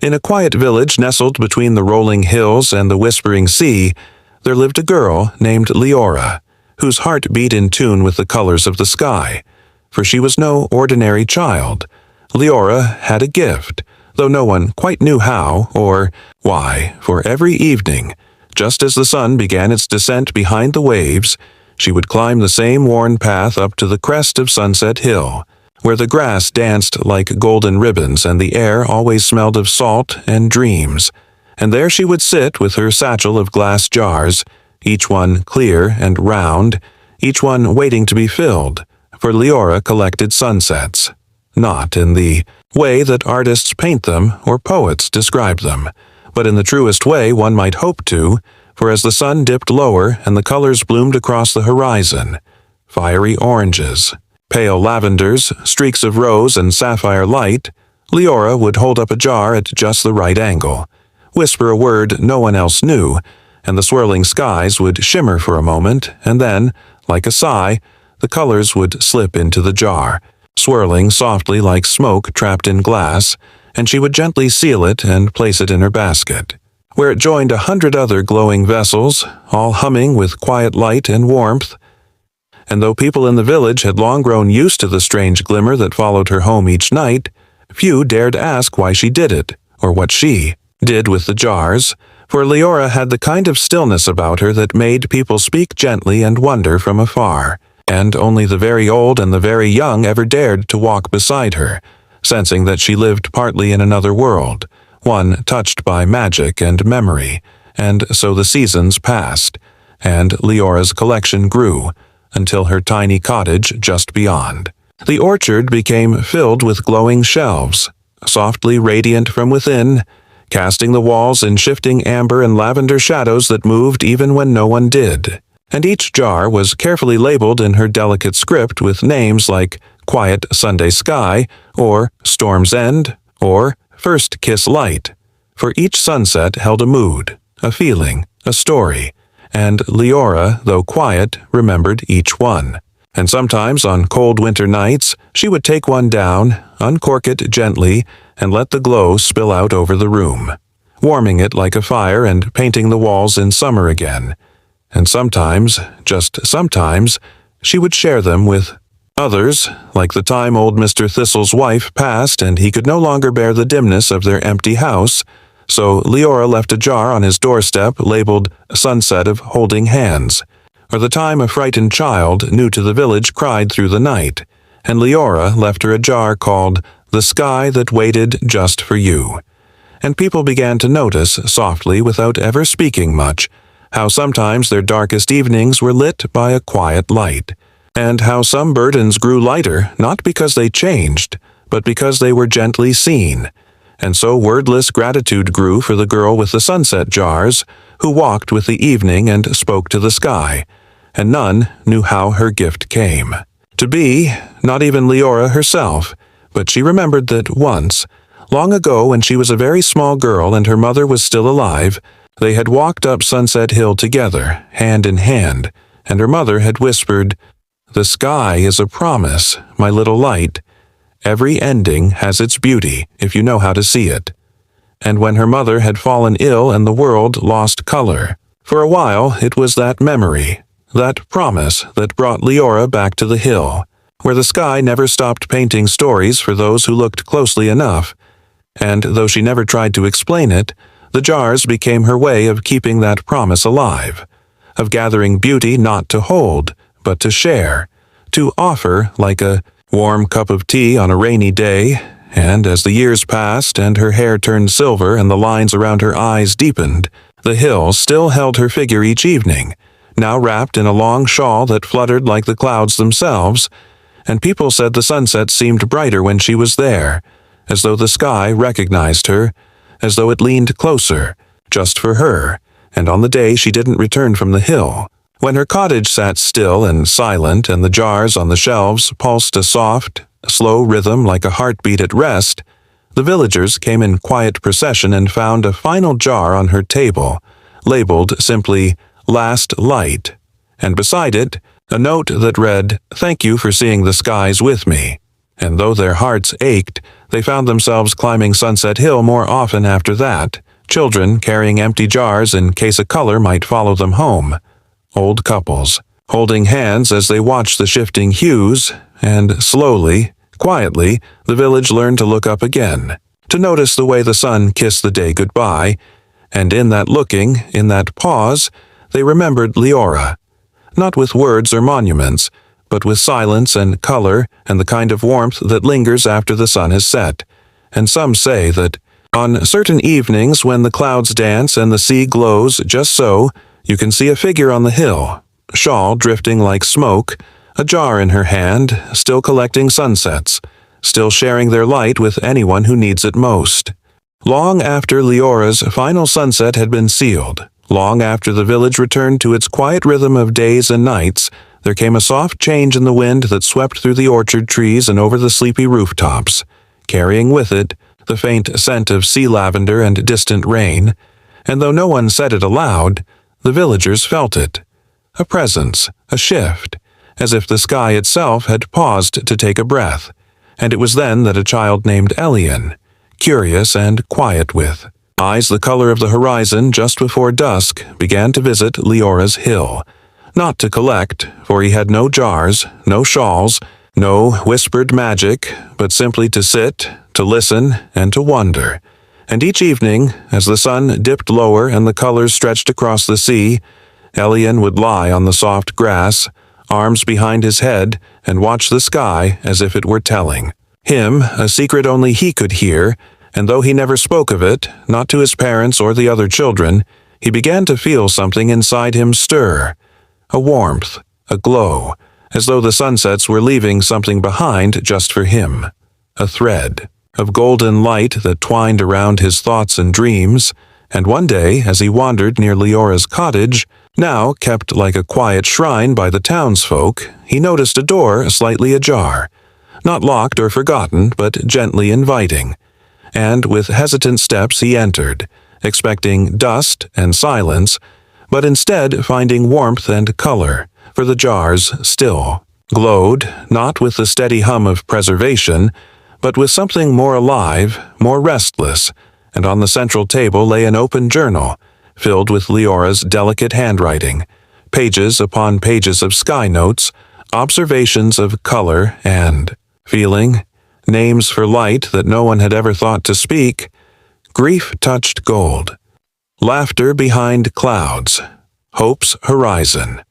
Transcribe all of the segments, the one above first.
In a quiet village nestled between the rolling hills and the whispering sea, there lived a girl named Leora, whose heart beat in tune with the colors of the sky. For she was no ordinary child. Leora had a gift, though no one quite knew how or why, for every evening, just as the sun began its descent behind the waves, she would climb the same worn path up to the crest of Sunset Hill, where the grass danced like golden ribbons and the air always smelled of salt and dreams. And there she would sit with her satchel of glass jars, each one clear and round, each one waiting to be filled, for Leora collected sunsets. Not in the way that artists paint them or poets describe them, but in the truest way one might hope to, for as the sun dipped lower and the colors bloomed across the horizon, fiery oranges, pale lavenders, streaks of rose and sapphire light, Leora would hold up a jar at just the right angle, whisper a word no one else knew, and the swirling skies would shimmer for a moment, and then, like a sigh, the colors would slip into the jar, swirling softly like smoke trapped in glass, and she would gently seal it and place it in her basket, where it joined 100 other glowing vessels, all humming with quiet light and warmth. And though people in the village had long grown used to the strange glimmer that followed her home each night, few dared ask why she did it, or what she did with the jars, for Leora had the kind of stillness about her that made people speak gently and wonder from afar, and only the very old and the very young ever dared to walk beside her, sensing that she lived partly in another world, one touched by magic and memory, and so the seasons passed, and Leora's collection grew, until her tiny cottage just beyond. The orchard became filled with glowing shelves, softly radiant from within, casting the walls in shifting amber and lavender shadows that moved even when no one did. And each jar was carefully labeled in her delicate script with names like Quiet Sunday Sky, or Storm's End, or First Kiss Light, for each sunset held a mood, a feeling, a story, and Leora, though quiet, remembered each one. And sometimes on cold winter nights, she would take one down, uncork it gently, and let the glow spill out over the room, warming it like a fire and painting the walls in summer again. And sometimes, just sometimes, she would share them with others, like the time old Mr. Thistle's wife passed and he could no longer bear the dimness of their empty house, so Leora left a jar on his doorstep labeled Sunset of Holding Hands, or the time a frightened child new to the village cried through the night, and Leora left her a jar called The Sky That Waited Just for You. And people began to notice, softly without ever speaking much, how sometimes their darkest evenings were lit by a quiet light, and how some burdens grew lighter not because they changed, but because they were gently seen. And so wordless gratitude grew for the girl with the sunset jars, who walked with the evening and spoke to the sky, and none knew how her gift came to be, not even Leora herself, but she remembered that once, long ago when she was a very small girl and her mother was still alive, they had walked up Sunset Hill together, hand in hand, and her mother had whispered, "The sky is a promise, my little light. Every ending has its beauty if you know how to see it." And when her mother had fallen ill and the world lost color, for a while it was that memory, that promise that brought Leora back to the hill, where the sky never stopped painting stories for those who looked closely enough. And though she never tried to explain it, the jars became her way of keeping that promise alive, of gathering beauty not to hold, but to share, to offer like a warm cup of tea on a rainy day. And as the years passed and her hair turned silver and the lines around her eyes deepened, the hill still held her figure each evening, now wrapped in a long shawl that fluttered like the clouds themselves, and people said the sunset seemed brighter when she was there, as though the sky recognized her, as though it leaned closer, just for her, and on the day she didn't return from the hill. When her cottage sat still and silent and the jars on the shelves pulsed a soft, slow rhythm like a heartbeat at rest, the villagers came in quiet procession and found a final jar on her table, labeled simply Last Light, and beside it, a note that read, "Thank you for seeing the skies with me." And though their hearts ached, They found themselves climbing Sunset Hill more often after that, children carrying empty jars in case a color might follow them home. Old couples, holding hands as they watched the shifting hues, and slowly, quietly, the village learned to look up again, to notice the way the sun kissed the day goodbye, and in that looking, in that pause, they remembered Leora, not with words or monuments, but with silence and color and the kind of warmth that lingers after the sun has set. And some say that on certain evenings when the clouds dance and the sea glows just so, you can see a figure on the hill, shawl drifting like smoke, a jar in her hand, still collecting sunsets, still sharing their light with anyone who needs it most. Long after Leora's final sunset had been sealed, long after the village returned to its quiet rhythm of days and nights, there came a soft change in the wind that swept through the orchard trees and over the sleepy rooftops, carrying with it the faint scent of sea lavender and distant rain, and though no one said it aloud, the villagers felt it. A presence, a shift, as if the sky itself had paused to take a breath, and it was then that a child named Elian, curious and quiet with eyes the color of the horizon just before dusk, began to visit Leora's hill, not to collect, for he had no jars, no shawls, no whispered magic, but simply to sit, to listen, and to wonder. And each evening, as the sun dipped lower and the colors stretched across the sea, Elian would lie on the soft grass, arms behind his head, and watch the sky as if it were telling him a secret only he could hear, and though he never spoke of it, not to his parents or the other children, he began to feel something inside him stir, a warmth, a glow, as though the sunsets were leaving something behind just for him, a thread of golden light that twined around his thoughts and dreams, and one day, as he wandered near Leora's cottage, now kept like a quiet shrine by the townsfolk, he noticed a door slightly ajar, not locked or forgotten, but gently inviting, and with hesitant steps he entered, expecting dust and silence, but instead finding warmth and color, for the jars still glowed, not with the steady hum of preservation, but with something more alive, more restless, and on the central table lay an open journal, filled with Leora's delicate handwriting, pages upon pages of sky notes, observations of color and feeling, names for light that no one had ever thought to speak, grief-touched gold, laughter behind clouds, hope's horizon.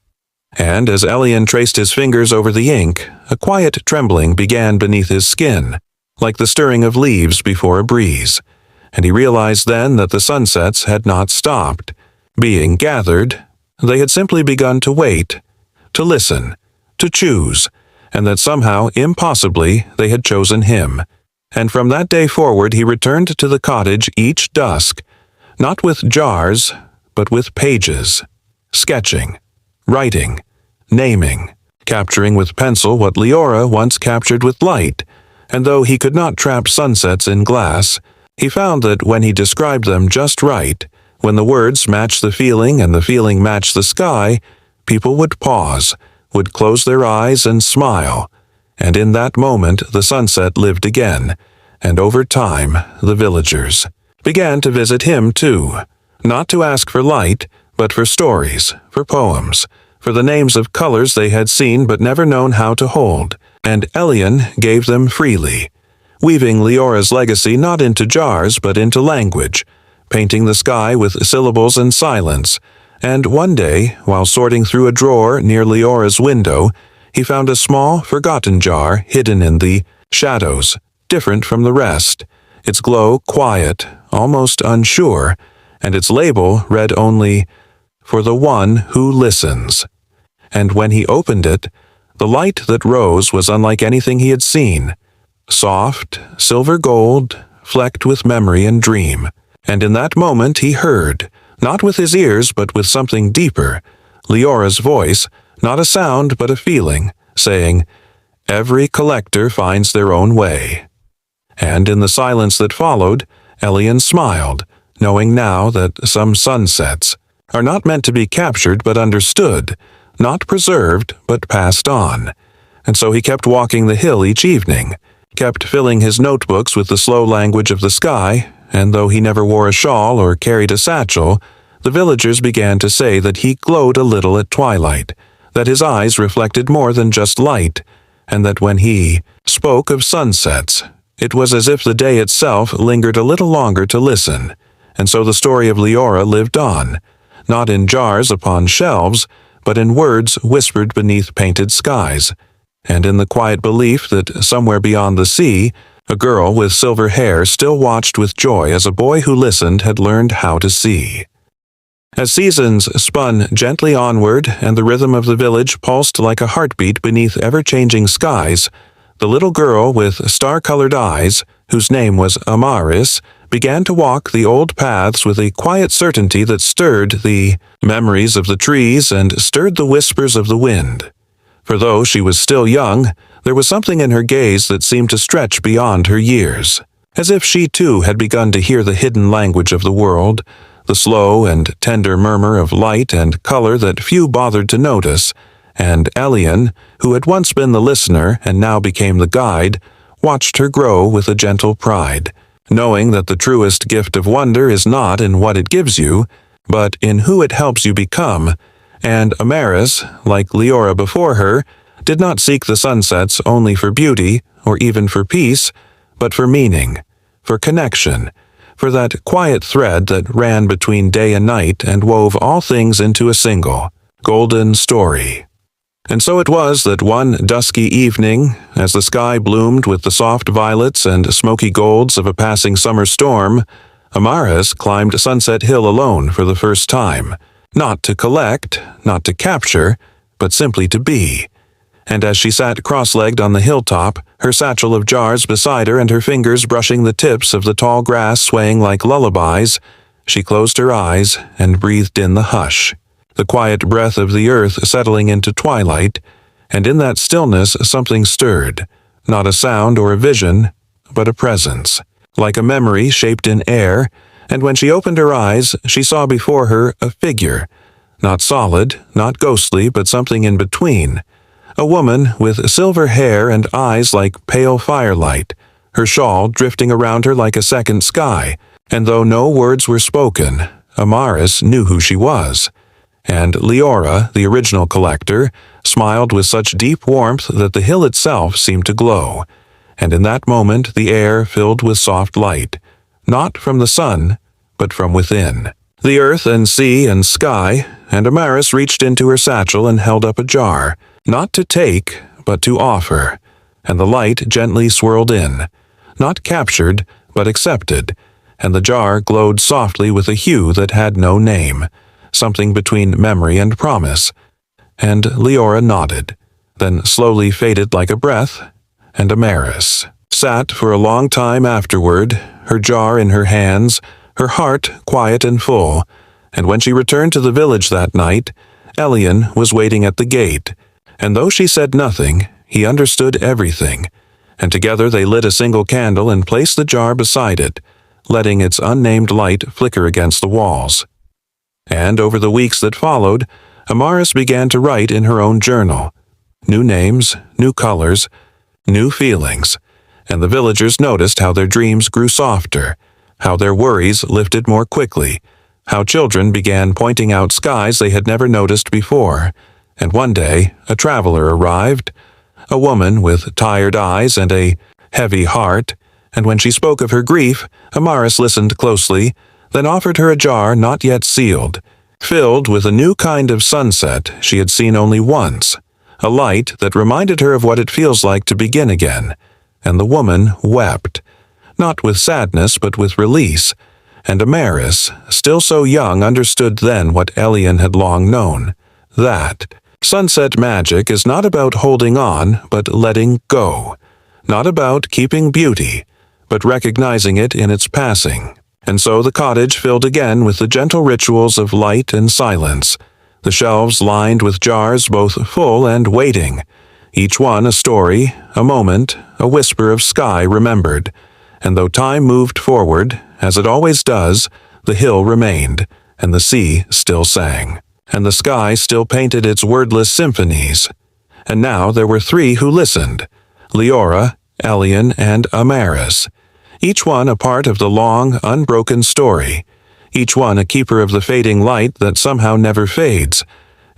And as Elian traced his fingers over the ink, a quiet trembling began beneath his skin, like the stirring of leaves before a breeze, and he realized then that the sunsets had not stopped being gathered. They had simply begun to wait, to listen, to choose, and that somehow, impossibly, they had chosen him. And from that day forward he returned to the cottage each dusk, not with jars, but with pages, sketching, writing, naming, capturing with pencil what Leora once captured with light, and though he could not trap sunsets in glass, he found that when he described them just right, when the words matched the feeling and the feeling matched the sky, people would pause, would close their eyes and smile, and in that moment the sunset lived again, and over time the villagers began to visit him too, not to ask for light, but for stories, for poems, for the names of colors they had seen but never known how to hold, and Elian gave them freely, weaving Leora's legacy not into jars but into language, painting the sky with syllables and silence, and one day, while sorting through a drawer near Leora's window, he found a small, forgotten jar hidden in the shadows, different from the rest, its glow quiet, almost unsure, and its label read only, "For the one who listens." And when he opened it, the light that rose was unlike anything he had seen, soft, silver gold, flecked with memory and dream. And in that moment he heard, not with his ears but with something deeper, Leora's voice, not a sound but a feeling, saying, "Every collector finds their own way." And in the silence that followed, Elian smiled, knowing now that some sunsets are not meant to be captured but understood, not preserved but passed on. And so he kept walking the hill each evening, kept filling his notebooks with the slow language of the sky, and though he never wore a shawl or carried a satchel, the villagers began to say that he glowed a little at twilight, that his eyes reflected more than just light, and that when he spoke of sunsets, it was as if the day itself lingered a little longer to listen. And so the story of Leora lived on, not in jars upon shelves, but in words whispered beneath painted skies, and in the quiet belief that somewhere beyond the sea, a girl with silver hair still watched with joy as a boy who listened had learned how to see. As seasons spun gently onward and the rhythm of the village pulsed like a heartbeat beneath ever-changing skies, the little girl with star-colored eyes, whose name was Amaris, began to walk the old paths with a quiet certainty that stirred the memories of the trees and stirred the whispers of the wind. For though she was still young, there was something in her gaze that seemed to stretch beyond her years, as if she too had begun to hear the hidden language of the world, the slow and tender murmur of light and color that few bothered to notice, and Elian, who had once been the listener and now became the guide, watched her grow with a gentle pride, knowing that the truest gift of wonder is not in what it gives you, but in who it helps you become. And Amaris, like Leora before her, did not seek the sunsets only for beauty or even for peace, but for meaning, for connection, for that quiet thread that ran between day and night and wove all things into a single, golden story. And so it was that one dusky evening, as the sky bloomed with the soft violets and smoky golds of a passing summer storm, Amaris climbed Sunset Hill alone for the first time, not to collect, not to capture, but simply to be. And as she sat cross-legged on the hilltop, her satchel of jars beside her and her fingers brushing the tips of the tall grass swaying like lullabies, she closed her eyes and breathed in the hush, the quiet breath of the earth settling into twilight, and in that stillness something stirred, not a sound or a vision, but a presence, like a memory shaped in air, and when she opened her eyes, she saw before her a figure, not solid, not ghostly, but something in between, a woman with silver hair and eyes like pale firelight, her shawl drifting around her like a second sky, and though no words were spoken, Amaris knew who she was. And Leora, the original collector, smiled with such deep warmth that the hill itself seemed to glow, and in that moment the air filled with soft light, not from the sun, but from within. The earth and sea and sky, and Amaris reached into her satchel and held up a jar, not to take, but to offer, and the light gently swirled in, not captured, but accepted, and the jar glowed softly with a hue that had no name, something between memory and promise, and Leora nodded, then slowly faded like a breath, and Amaris sat for a long time afterward, her jar in her hands, her heart quiet and full, and when she returned to the village that night, Elian was waiting at the gate, and though she said nothing, he understood everything, and together they lit a single candle and placed the jar beside it, letting its unnamed light flicker against the walls. And over the weeks that followed, Amaris began to write in her own journal. New names, new colors, new feelings, and the villagers noticed how their dreams grew softer, how their worries lifted more quickly, how children began pointing out skies they had never noticed before, and one day a traveler arrived, a woman with tired eyes and a heavy heart, and when she spoke of her grief, Amaris listened closely, then offered her a jar not yet sealed, filled with a new kind of sunset she had seen only once, a light that reminded her of what it feels like to begin again, and the woman wept, not with sadness but with release, and Amaris, still so young, understood then what Elian had long known, that sunset magic is not about holding on but letting go, not about keeping beauty, but recognizing it in its passing. And so the cottage filled again with the gentle rituals of light and silence, the shelves lined with jars both full and waiting, each one a story, a moment, a whisper of sky remembered, and though time moved forward, as it always does, the hill remained, and the sea still sang, and the sky still painted its wordless symphonies. And now there were three who listened, Leora, Elien, and Amaris, each one a part of the long, unbroken story, each one a keeper of the fading light that somehow never fades.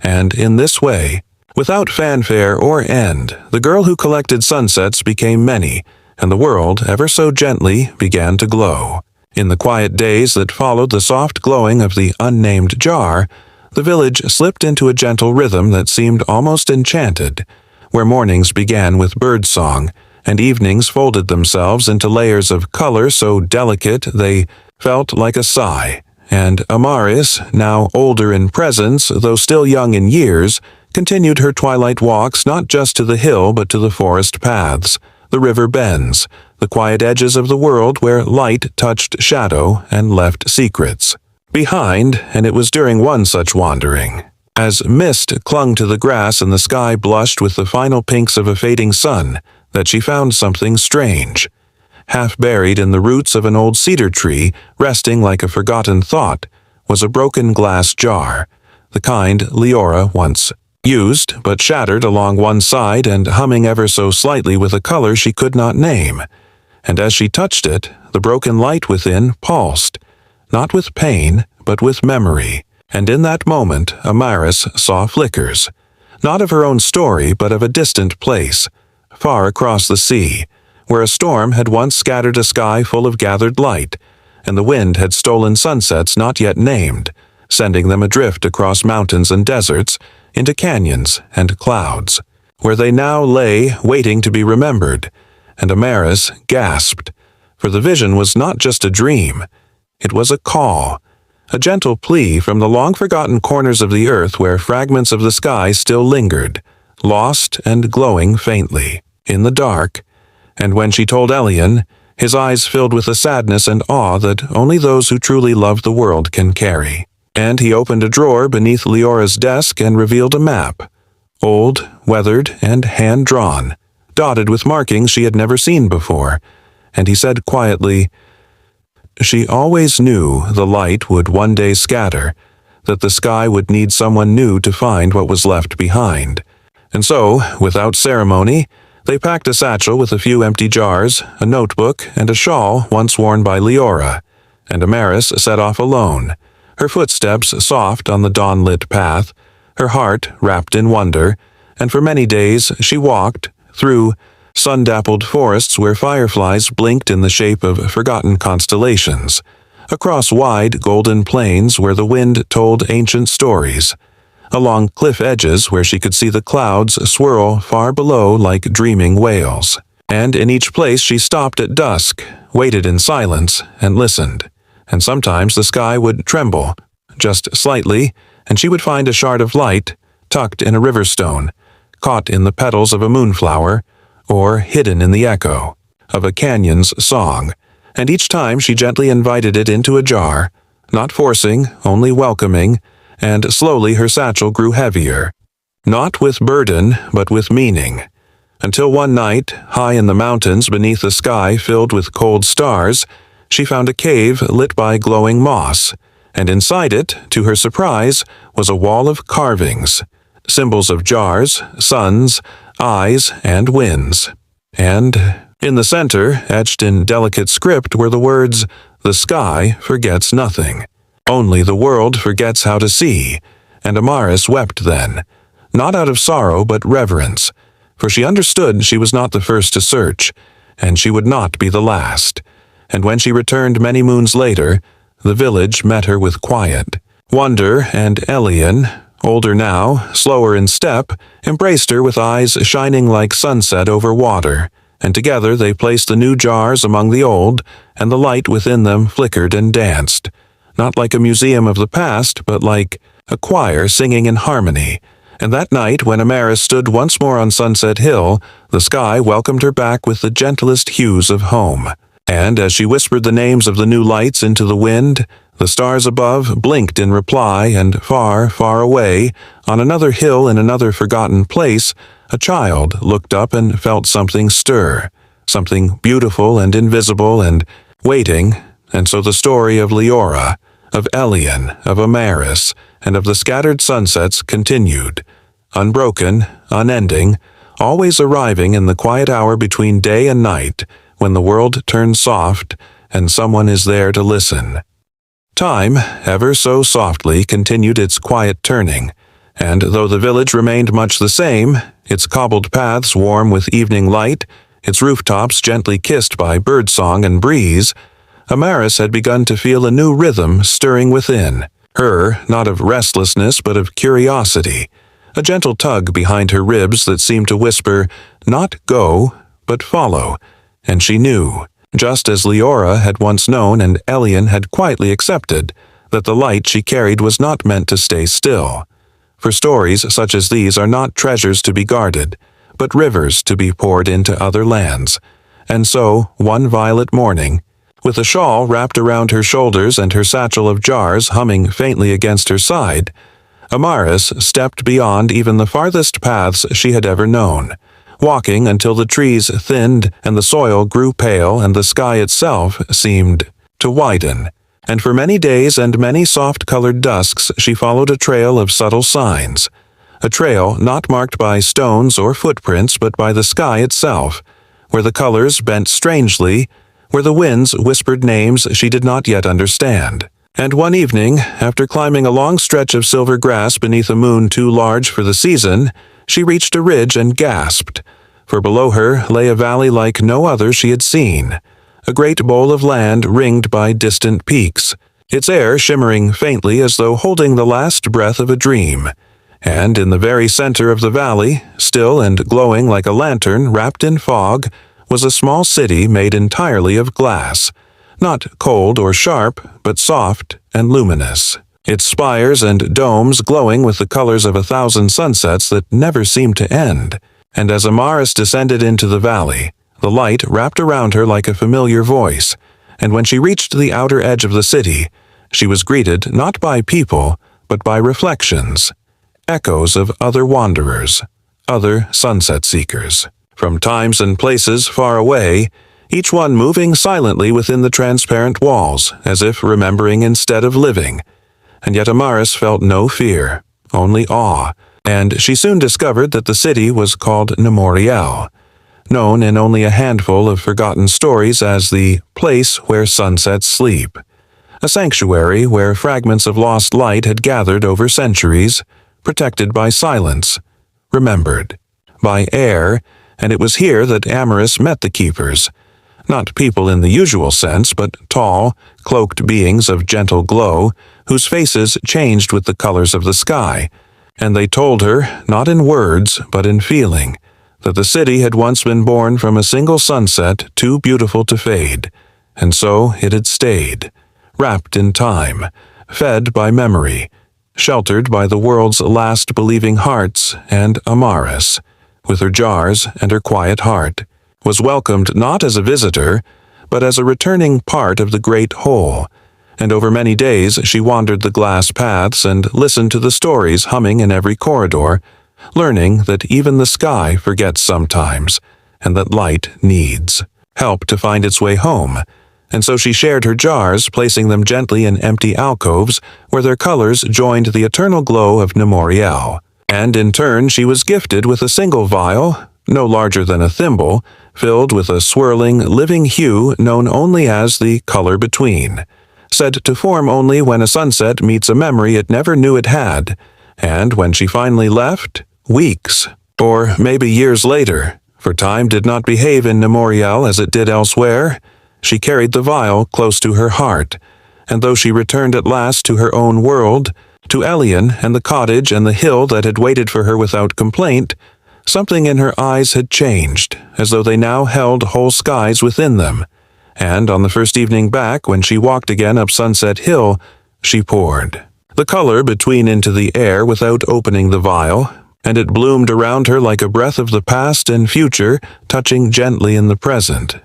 And in this way, without fanfare or end, the girl who collected sunsets became many, and the world, ever so gently, began to glow. In the quiet days that followed the soft glowing of the unnamed jar, the village slipped into a gentle rhythm that seemed almost enchanted, where mornings began with birdsong, and evenings folded themselves into layers of color so delicate they felt like a sigh, and Amaris, now older in presence, though still young in years, continued her twilight walks not just to the hill but to the forest paths, the river bends, the quiet edges of the world where light touched shadow and left secrets behind, and it was during one such wandering, as mist clung to the grass and the sky blushed with the final pinks of a fading sun, that she found something strange. Half buried in the roots of an old cedar tree, resting like a forgotten thought, was a broken glass jar, the kind Leora once used, but shattered along one side and humming ever so slightly with a color she could not name. And as she touched it, the broken light within pulsed, not with pain, but with memory. And in that moment, Amaris saw flickers, not of her own story, but of a distant place, far across the sea, where a storm had once scattered a sky full of gathered light, and the wind had stolen sunsets not yet named, sending them adrift across mountains and deserts, into canyons and clouds, where they now lay waiting to be remembered. And Amaris gasped, for the vision was not just a dream. It was a call, a gentle plea from the long-forgotten corners of the earth where fragments of the sky still lingered, lost and glowing faintly, in the dark. And when she told Elien, his eyes filled with a sadness and awe that only those who truly love the world can carry. And he opened a drawer beneath Leora's desk and revealed a map, old, weathered, and hand-drawn, dotted with markings she had never seen before, and he said quietly, "She always knew the light would one day scatter, that the sky would need someone new to find what was left behind. And so, without ceremony, they packed a satchel with a few empty jars, a notebook, and a shawl once worn by Leora, and Amaris set off alone, her footsteps soft on the dawn-lit path, her heart wrapped in wonder, and for many days she walked through sun-dappled forests where fireflies blinked in the shape of forgotten constellations, across wide golden plains where the wind told ancient stories, along cliff edges where she could see the clouds swirl far below like dreaming whales. And in each place she stopped at dusk, waited in silence, and listened. And sometimes the sky would tremble, just slightly, and she would find a shard of light, tucked in a river stone, caught in the petals of a moonflower, or hidden in the echo of a canyon's song. And each time she gently invited it into a jar, not forcing, only welcoming, and slowly her satchel grew heavier, not with burden, but with meaning, until one night, high in the mountains beneath a sky filled with cold stars, she found a cave lit by glowing moss, and inside it, to her surprise, was a wall of carvings, symbols of jars, suns, eyes, and winds. And in the center, etched in delicate script, were the words, "The sky forgets nothing. Only the world forgets how to see." And Amaris wept then, not out of sorrow but reverence, for she understood she was not the first to search, and she would not be the last. And when she returned many moons later, the village met her with quiet wonder, and Elien, older now, slower in step, embraced her with eyes shining like sunset over water, and together they placed the new jars among the old, and the light within them flickered and danced, not like a museum of the past, but like a choir singing in harmony. And that night, when Amaris stood once more on Sunset Hill, the sky welcomed her back with the gentlest hues of home. And as she whispered the names of the new lights into the wind, the stars above blinked in reply, and far, far away, on another hill in another forgotten place, a child looked up and felt something stir, something beautiful and invisible and waiting. And so the story of Leora, of Elien, of Amaris, and of the scattered sunsets continued, unbroken, unending, always arriving in the quiet hour between day and night, when the world turns soft and someone is there to listen. Time, ever so softly, continued its quiet turning, and though the village remained much the same, its cobbled paths warm with evening light, its rooftops gently kissed by birdsong and breeze, Amaris had begun to feel a new rhythm stirring within her, not of restlessness but of curiosity, a gentle tug behind her ribs that seemed to whisper, not go, but follow, and she knew, just as Leora had once known and Elian had quietly accepted, that the light she carried was not meant to stay still. For stories such as these are not treasures to be guarded, but rivers to be poured into other lands. And so, one violet morning, with a shawl wrapped around her shoulders and her satchel of jars humming faintly against her side, Amaris stepped beyond even the farthest paths she had ever known, walking until the trees thinned and the soil grew pale and the sky itself seemed to widen. And for many days and many soft-colored dusks she followed a trail of subtle signs, a trail not marked by stones or footprints but by the sky itself, where the colors bent strangely, where the winds whispered names she did not yet understand. And one evening, after climbing a long stretch of silver grass beneath a moon too large for the season, she reached a ridge and gasped, for below her lay a valley like no other she had seen, a great bowl of land ringed by distant peaks, its air shimmering faintly as though holding the last breath of a dream. And in the very center of the valley, still and glowing like a lantern wrapped in fog, was a small city made entirely of glass, not cold or sharp, but soft and luminous, its spires and domes glowing with the colors of 1,000 sunsets that never seemed to end. And as Amaris descended into the valley, the light wrapped around her like a familiar voice, and when she reached the outer edge of the city, she was greeted not by people, but by reflections, echoes of other wanderers, other sunset seekers, from times and places far away, each one moving silently within the transparent walls, as if remembering instead of living. And yet Amaris felt no fear, only awe, and she soon discovered that the city was called Nemoriel, known in only a handful of forgotten stories as the place where sunsets sleep, a sanctuary where fragments of lost light had gathered over centuries, protected by silence, remembered by air, and it was here that Amaris met the keepers, not people in the usual sense, but tall, cloaked beings of gentle glow, whose faces changed with the colors of the sky, and they told her, not in words, but in feeling, that the city had once been born from a single sunset too beautiful to fade, and so it had stayed, wrapped in time, fed by memory, sheltered by the world's last believing hearts, and Amaris, with her jars and her quiet heart, was welcomed not as a visitor, but as a returning part of the great whole, and over many days she wandered the glass paths and listened to the stories humming in every corridor, learning that even the sky forgets sometimes, and that light needs help to find its way home, and so she shared her jars, placing them gently in empty alcoves where their colors joined the eternal glow of Nemoriel. And in turn she was gifted with a single vial, no larger than a thimble, filled with a swirling, living hue known only as the color between, said to form only when a sunset meets a memory it never knew it had, and when she finally left, weeks, or maybe years later, for time did not behave in Nemoriel as it did elsewhere, she carried the vial close to her heart, and though she returned at last to her own world, to Elian and the cottage and the hill that had waited for her without complaint, something in her eyes had changed, as though they now held whole skies within them, and on the first evening back, when she walked again up Sunset Hill, she poured the color between into the air without opening the vial, and it bloomed around her like a breath of the past and future, touching gently in the present.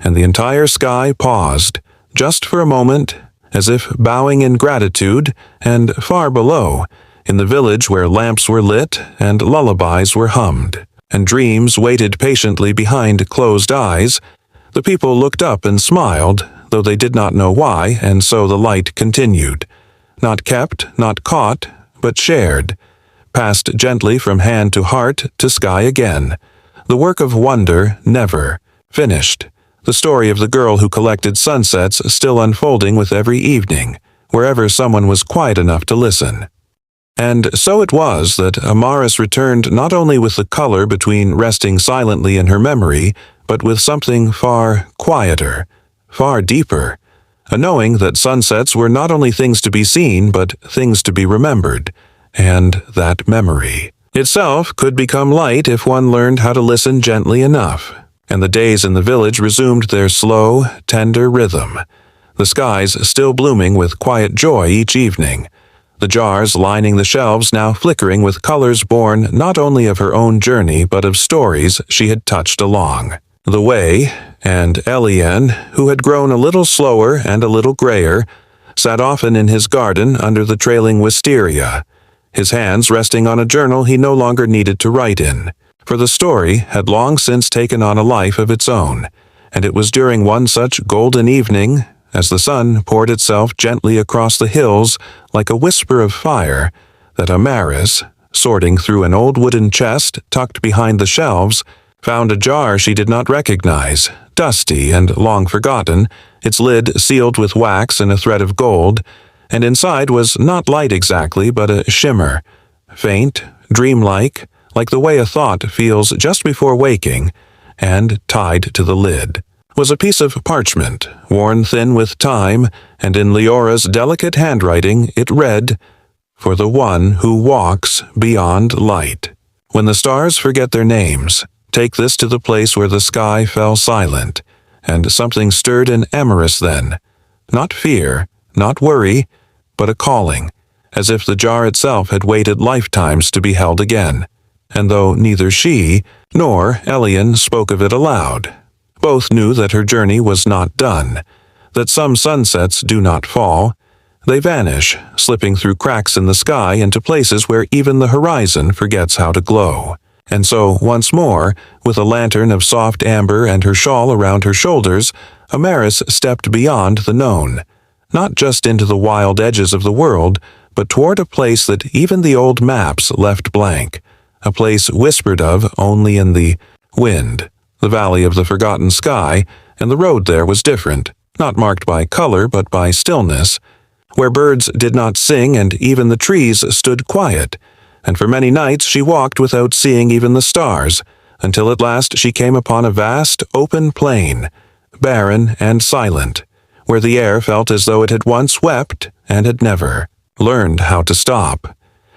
And the entire sky paused, just for a moment, as if bowing in gratitude, and far below, in the village where lamps were lit and lullabies were hummed, and dreams waited patiently behind closed eyes, the people looked up and smiled, though they did not know why, and so the light continued, not kept, not caught, but shared, passed gently from hand to heart to sky again, The work of wonder never finished. The story of the girl who collected sunsets still unfolding with every evening, wherever someone was quiet enough to listen. And so it was that Amaris returned not only with the color between resting silently in her memory, but with something far quieter, far deeper, a knowing that sunsets were not only things to be seen, but things to be remembered, and that memory itself could become light if one learned how to listen gently enough. And the days in the village resumed their slow, tender rhythm, the skies still blooming with quiet joy each evening, the jars lining the shelves now flickering with colors born not only of her own journey but of stories she had touched along the way, and Elian, who had grown a little slower and a little grayer, sat often in his garden under the trailing wisteria, his hands resting on a journal he no longer needed to write in, for the story had long since taken on a life of its own, and it was during one such golden evening, as the sun poured itself gently across the hills like a whisper of fire, that Amaris, sorting through an old wooden chest tucked behind the shelves, found a jar she did not recognize, dusty and long forgotten, its lid sealed with wax and a thread of gold, and inside was not light exactly, but a shimmer, faint, dreamlike, like the way a thought feels just before waking, and tied to the lid was a piece of parchment, worn thin with time, and in Leora's delicate handwriting it read, "For the one who walks beyond light. When the stars forget their names, take this to the place where the sky fell silent." And something stirred in Amaris then. Not fear, not worry, but a calling, as if the jar itself had waited lifetimes to be held again. And though neither she nor Elian spoke of it aloud, both knew that her journey was not done, that some sunsets do not fall. They vanish, slipping through cracks in the sky into places where even the horizon forgets how to glow. And so, once more, with a lantern of soft amber and her shawl around her shoulders, Amaris stepped beyond the known, not just into the wild edges of the world, but toward a place that even the old maps left blank, a place whispered of only in the wind, the valley of the forgotten sky, and the road there was different, not marked by color but by stillness, where birds did not sing and even the trees stood quiet, and for many nights she walked without seeing even the stars, until at last she came upon a vast, open plain, barren and silent, where the air felt as though it had once wept and had never learned how to stop.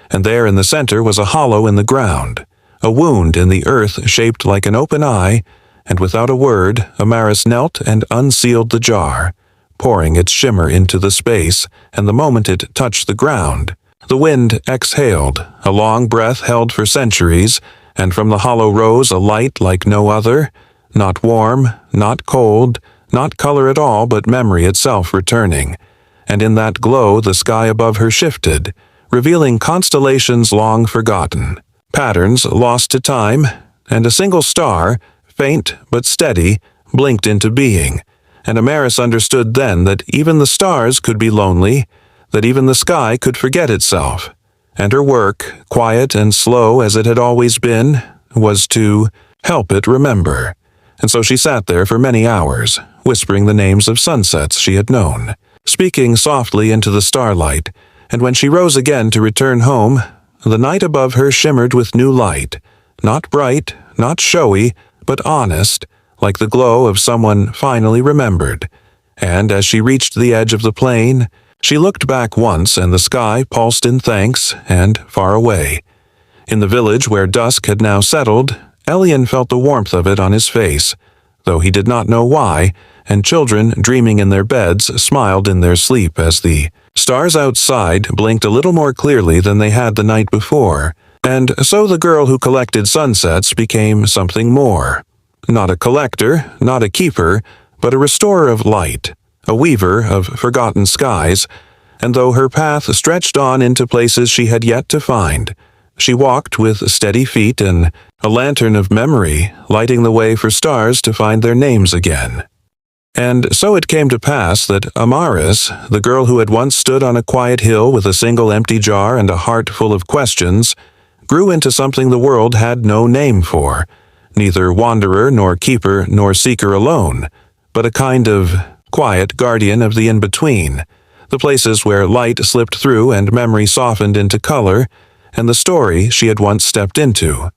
And there in the center was a hollow in the ground, a wound in the earth shaped like an open eye, and without a word Amaris knelt and unsealed the jar, pouring its shimmer into the space, and the moment it touched the ground, the wind exhaled, a long breath held for centuries, and from the hollow rose a light like no other, not warm, not cold, not color at all, but memory itself returning. And in that glow the sky above her shifted, revealing constellations long forgotten, patterns lost to time, and a single star, faint but steady, blinked into being. And Amaris understood then that even the stars could be lonely, that even the sky could forget itself, and her work, quiet and slow as it had always been, was to help it remember. And so she sat there for many hours, whispering the names of sunsets she had known, speaking softly into the starlight, and when she rose again to return home, the night above her shimmered with new light, not bright, not showy, but honest, like the glow of someone finally remembered. And as she reached the edge of the plain, she looked back once and the sky pulsed in thanks, and far away. In the village where dusk had now settled, Elian felt the warmth of it on his face, though he did not know why, and children dreaming in their beds smiled in their sleep as the stars outside blinked a little more clearly than they had the night before, and so the girl who collected sunsets became something more. Not a collector, not a keeper, but a restorer of light, a weaver of forgotten skies, and though her path stretched on into places she had yet to find, she walked with steady feet and a lantern of memory, lighting the way for stars to find their names again. And so it came to pass that Amaris, the girl who had once stood on a quiet hill with a single empty jar and a heart full of questions, grew into something the world had no name for, neither wanderer nor keeper nor seeker alone, but a kind of quiet guardian of the in-between, the places where light slipped through and memory softened into color, and the story she had once stepped into.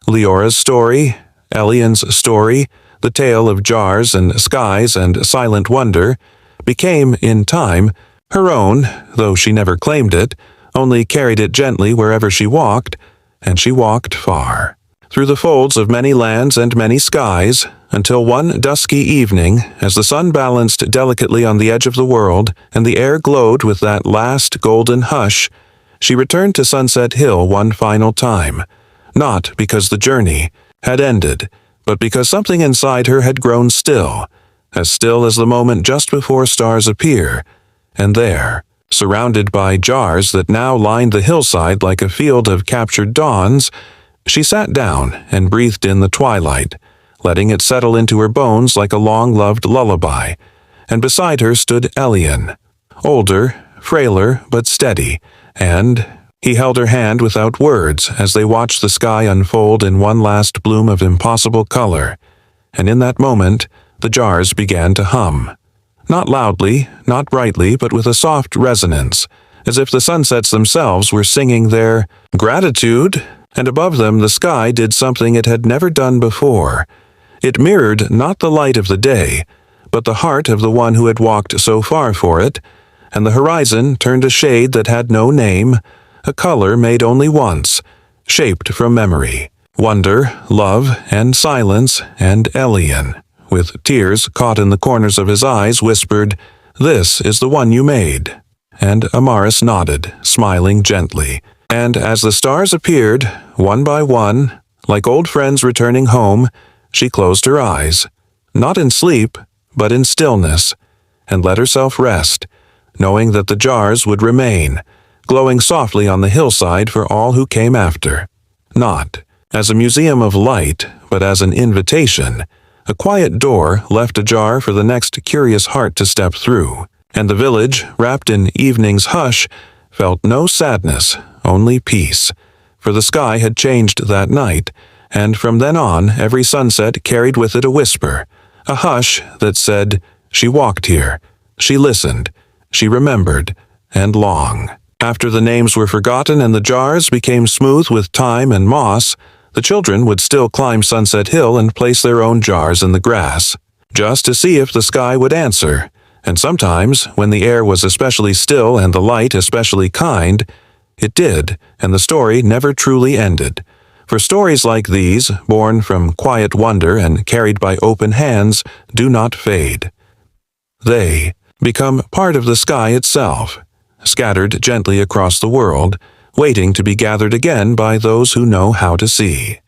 Leora's story, Elian's story, the tale of jars and skies and silent wonder, became, in time, her own, though she never claimed it, only carried it gently wherever she walked, and she walked far, through the folds of many lands and many skies, until one dusky evening, as the sun balanced delicately on the edge of the world, and the air glowed with that last golden hush, she returned to Sunset Hill one final time, not because the journey had ended, but because something inside her had grown still as the moment just before stars appear, and there, surrounded by jars that now lined the hillside like a field of captured dawns, she sat down and breathed in the twilight, letting it settle into her bones like a long-loved lullaby, and beside her stood Elian, older, frailer, but steady, and he held her hand without words as they watched the sky unfold in one last bloom of impossible color, and in that moment the jars began to hum. Not loudly, not brightly, but with a soft resonance, as if the sunsets themselves were singing their gratitude, and above them the sky did something it had never done before. It mirrored not the light of the day, but the heart of the one who had walked so far for it, and the horizon turned a shade that had no name, a color made only once, shaped from memory. Wonder, love, and silence, and Elian, with tears caught in the corners of his eyes, whispered, "This is the one you made." And Amaris nodded, smiling gently. And as the stars appeared, one by one, like old friends returning home, she closed her eyes, not in sleep, but in stillness, and let herself rest, knowing that the jars would remain, glowing softly on the hillside for all who came after. Not as a museum of light, but as an invitation. A quiet door left ajar for the next curious heart to step through, and the village, wrapped in evening's hush, felt no sadness, only peace, for the sky had changed that night, and from then on every sunset carried with it a whisper, a hush that said, "She walked here, she listened, she remembered, and long." After the names were forgotten and the jars became smooth with time and moss, the children would still climb Sunset Hill and place their own jars in the grass, just to see if the sky would answer, and sometimes, when the air was especially still and the light especially kind, it did, and the story never truly ended. For stories like these, born from quiet wonder and carried by open hands, do not fade. They become part of the sky itself, scattered gently across the world, waiting to be gathered again by those who know how to see.